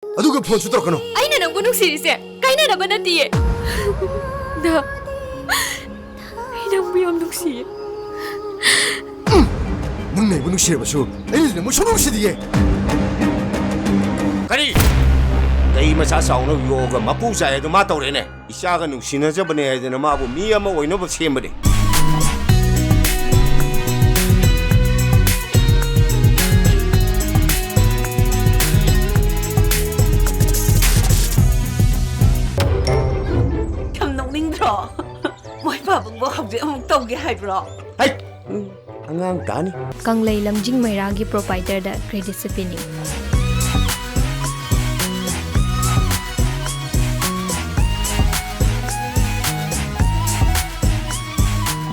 ꯑꯗꯨꯒ ꯐꯣꯟꯁꯨ ꯇꯧꯔꯛꯀꯅꯣ ꯑꯩꯅ ꯅꯪꯕꯨ ꯅꯨꯡꯁꯤꯔꯤꯁꯦ ꯀꯥꯏꯅꯅꯕ ꯅꯠꯇꯤꯌꯦ ꯑꯩ ꯅꯪꯕꯨ ꯌꯥꯝ ꯅꯨꯡꯁꯤꯌꯦ ꯅꯪꯅ ꯑꯩꯕꯨ ꯅꯨꯡꯁꯤꯔꯕꯁꯨ ꯑꯩꯅꯗꯤ ꯅꯪꯕꯨ ꯁꯨꯡꯅꯨꯡ ꯅꯨꯡꯁꯤꯗꯤꯌꯦ ꯀꯔꯤ ꯀꯩ ꯃꯆꯥ ꯆꯥꯎꯅ ꯌꯣꯒ ꯃꯄꯨ ꯆꯥꯏ ꯑꯗꯨ ꯃꯥ ꯇꯧꯔꯦꯅꯦ ꯏꯆꯥꯒ ꯅꯨꯡꯁꯤꯅꯖꯕꯅꯦ ꯍꯥꯏꯗꯅ ꯃꯥꯕꯨ ꯃꯤ ꯑꯃ ꯑꯣꯏꯅꯕ ꯁꯦꯝꯕꯅꯦ ꯃꯣꯏ ꯄꯥꯕꯨꯡꯕꯨ ꯍꯧꯖꯤꯛ ꯑꯃꯨꯛ ꯇꯧꯒꯦ ꯍꯥꯏꯕ꯭ꯔꯣ? ꯍꯩ ꯑꯉꯥꯡ ꯇꯥꯅꯤ ꯀꯪꯂꯩ ꯂꯝꯖꯤꯡ ꯃꯩꯔꯥꯒꯤ ꯄ꯭ꯔꯣꯄꯥꯏꯇꯔꯗ ꯀ꯭ꯔꯦꯗꯤꯠꯁꯨ ꯄꯤꯅꯤꯡ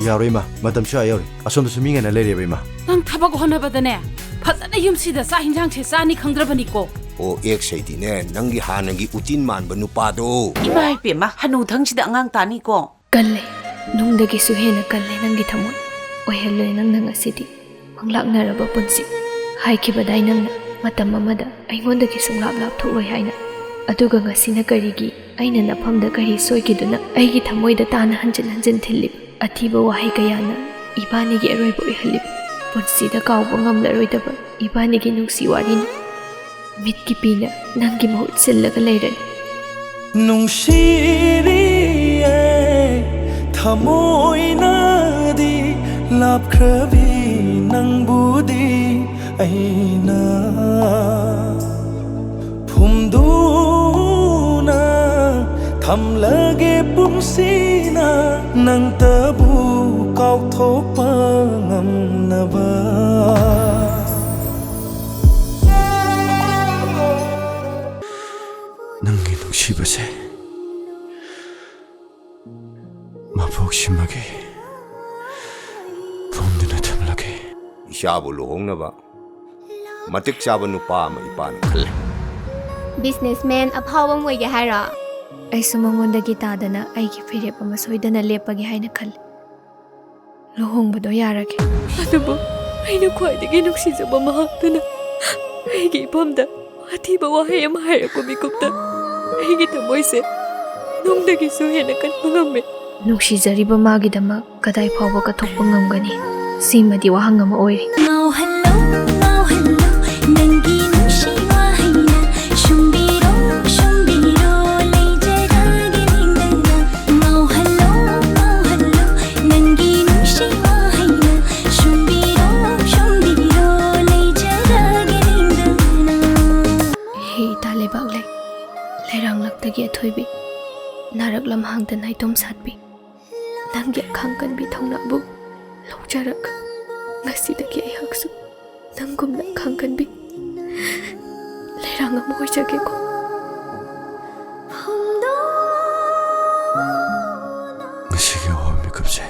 ꯌꯥꯔꯣꯏ ꯏꯃꯥ ꯃꯇꯝꯁꯨ ꯌꯥꯎꯔꯤ ꯑꯁꯣꯝꯗꯁꯨ ꯃꯤ ꯉꯟꯅ ꯂꯩꯔꯦꯕ ꯏꯃꯥ ꯅꯪ ꯊꯕꯛ ꯍꯣꯠꯅꯕꯗꯅꯦ ꯐꯖꯅ ꯌꯨꯝꯁꯤꯗ ꯆꯥꯛ ꯍꯤꯟꯖꯥꯡꯁꯦ ꯆꯥꯅꯤ ꯈꯪꯗ꯭ꯔꯕꯅꯤꯀꯣ ꯑꯣ ꯑꯦꯛꯁꯩꯗꯤꯅꯦ ꯅꯪꯒꯤ ꯍꯥꯟꯅꯒꯤ ꯎꯇꯤꯟ ꯃꯥꯟꯕ ꯅꯨꯄꯥꯗꯣ ꯏꯃꯥ ꯏꯄꯦꯝꯃ ꯍꯅꯨꯊꯪꯁꯤꯗ ꯑꯉꯥꯡ ꯇꯥꯅꯤꯀꯣ ꯀꯜꯂꯦ ꯅꯨꯡꯗꯒꯤꯁꯨ ꯍꯦꯟꯅ ꯀꯜꯂꯦ ꯅꯪꯒꯤ ꯊꯃꯣꯏ ꯑꯣꯏꯍꯜꯂꯣꯏ ꯅꯪꯅ ꯉꯁꯤꯗꯤ ꯃꯪꯂꯥꯛꯅꯔꯕ ꯄꯨꯟꯁꯤ ꯍꯥꯏꯈꯤꯕꯗꯥꯏ ꯅꯪꯅ ꯃꯇꯝ ꯑꯃꯗ ꯑꯩꯉꯣꯟꯗꯒꯤ ꯁꯨꯡꯂꯥꯞ ꯂꯥꯞꯊꯣꯛꯂꯣꯏ ꯍꯥꯏꯅ ꯑꯗꯨꯒ ꯉꯁꯤꯅ ꯀꯔꯤꯒꯤ ꯑꯩꯅ ꯅꯐꯝꯗ ꯀꯔꯤ ꯁꯣꯏꯈꯤꯗꯨꯅ ꯑꯩꯒꯤ ꯊꯃꯣꯏꯗ ꯇꯥꯅ ꯍꯟꯖꯤꯟ ꯍꯟꯖꯤꯟ ꯊꯤꯜꯂꯤꯕ ꯑꯊꯤꯕ ꯋꯥꯍꯩ ꯀꯌꯥꯅ ꯏꯕꯥꯅꯤꯒꯤ ꯑꯔꯣꯏꯕ ꯑꯣꯏꯍꯜꯂꯤꯕ ꯄꯨꯟꯁꯤꯗ ꯀꯥꯎꯕ ꯉꯝꯂꯔꯣꯏꯗꯕ ꯏꯕꯥꯅꯤꯒꯤ ꯅꯨꯡꯁꯤ ꯋꯥꯔꯤꯅ ꯃꯤꯠꯀꯤ ꯄꯤꯅ ꯅꯪꯒꯤ ꯃꯍꯨꯠ ꯁꯤꯜꯂꯒ ꯂꯩꯔꯅꯤ ꯅꯨꯡꯁꯤꯔꯤꯌꯦ ꯊꯃꯣꯏꯅꯗꯤ ꯂꯥꯞꯈ꯭ꯔꯕꯤ ꯅꯪꯕꯨꯗꯤ ꯑꯩꯅ ꯐꯨꯝꯗꯨꯅ ꯊꯝꯂꯒꯦ ꯄꯨꯟꯁꯤꯅ ꯅꯪꯇꯕꯨ ꯀꯥꯎꯊꯣꯛꯄ ꯉꯝꯅꯕ ꯅꯪꯒꯤ ꯅꯨꯡꯁꯤꯕꯁꯦ ꯃꯄꯣꯛꯁꯤꯃꯒꯤ ꯐꯨꯝꯗꯨꯅ ꯊꯝꯂꯒꯦ ꯏꯆꯥꯕꯨ ꯂꯨꯍꯣꯡꯅꯕ ꯃꯇꯤꯛ ꯆꯥꯕ ꯅꯨꯄꯥ ꯑꯃ ꯏꯄꯥꯅ ꯈꯜꯂꯦ ꯕꯤꯖꯤꯅꯦꯁꯃꯦꯟ ꯑꯐꯥꯎꯕ ꯑꯃ ꯑꯣꯏꯒꯦ ꯍꯥꯏꯔꯣ ꯑꯩꯁꯨ ꯃꯉꯣꯟꯗꯒꯤ ꯇꯥꯗꯅ ꯑꯩꯒꯤ ꯐꯤꯔꯦꯞ ꯑꯃ ꯁꯣꯏꯗꯅ ꯂꯦꯞꯄꯒꯦ ꯍꯥꯏꯅ ꯈꯜꯂꯤ ꯂꯨꯍꯣꯡꯕꯗꯣ ꯌꯥꯔꯒꯦ ꯑꯗꯨꯕꯨ ꯑꯩꯅ ꯈ꯭ꯋꯥꯏꯗꯒꯤ ꯅꯨꯡꯁꯤꯖꯕ ꯃꯍꯥꯛꯇꯨꯅ ꯑꯩꯒꯤ ꯏꯐꯝꯗ ꯑꯊꯤꯕ ꯋꯥꯍꯩ ꯑꯃ ꯍꯥꯏꯔꯛꯄ ꯃꯤꯀꯨꯞꯇ ꯑꯩꯒꯤ ꯊꯃꯣꯏꯁꯦ ꯅꯨꯡꯗꯒꯤꯁꯨ ꯍꯦꯟꯅ ꯀꯟꯕ ꯉꯝꯃꯦ ꯅꯨꯡꯁꯤꯖꯔꯤꯕ ꯃꯥꯒꯤꯗꯃꯛ ꯀꯗꯥꯏ ꯐꯥꯎꯕ ꯀꯠꯊꯣꯛꯄ ꯉꯝꯒꯅꯤ ꯁꯤꯃꯗꯤ ꯋꯥꯍꯪ ꯑꯃ ꯑꯣꯏꯔꯤ ꯂꯩꯔꯥꯡꯂꯛꯇꯒꯤ ꯑꯊꯣꯏꯕꯤ ꯅꯥꯔꯛ ꯂꯝꯍꯥꯡꯗ ꯅꯥꯏꯇꯣꯝ ꯁꯥꯠꯄꯤ ꯅꯪꯒꯤ ꯑꯈꯥꯡ ꯀꯟꯕꯤ ꯊꯧꯅꯥꯕꯨ ꯂꯧꯖꯔꯒ ꯉꯁꯤꯗꯒꯤ ꯑꯩꯍꯥꯛꯁꯨ ꯅꯪꯒꯨꯝꯅ ꯑꯈꯥꯡ ꯀꯟꯕꯤ ꯂꯩꯔꯥꯡ ꯑꯃ ꯑꯣꯏꯖꯒꯦꯀꯣ ꯉꯁꯤꯒꯤ ꯑꯋꯥ ꯃꯤꯀꯨꯞꯁꯦ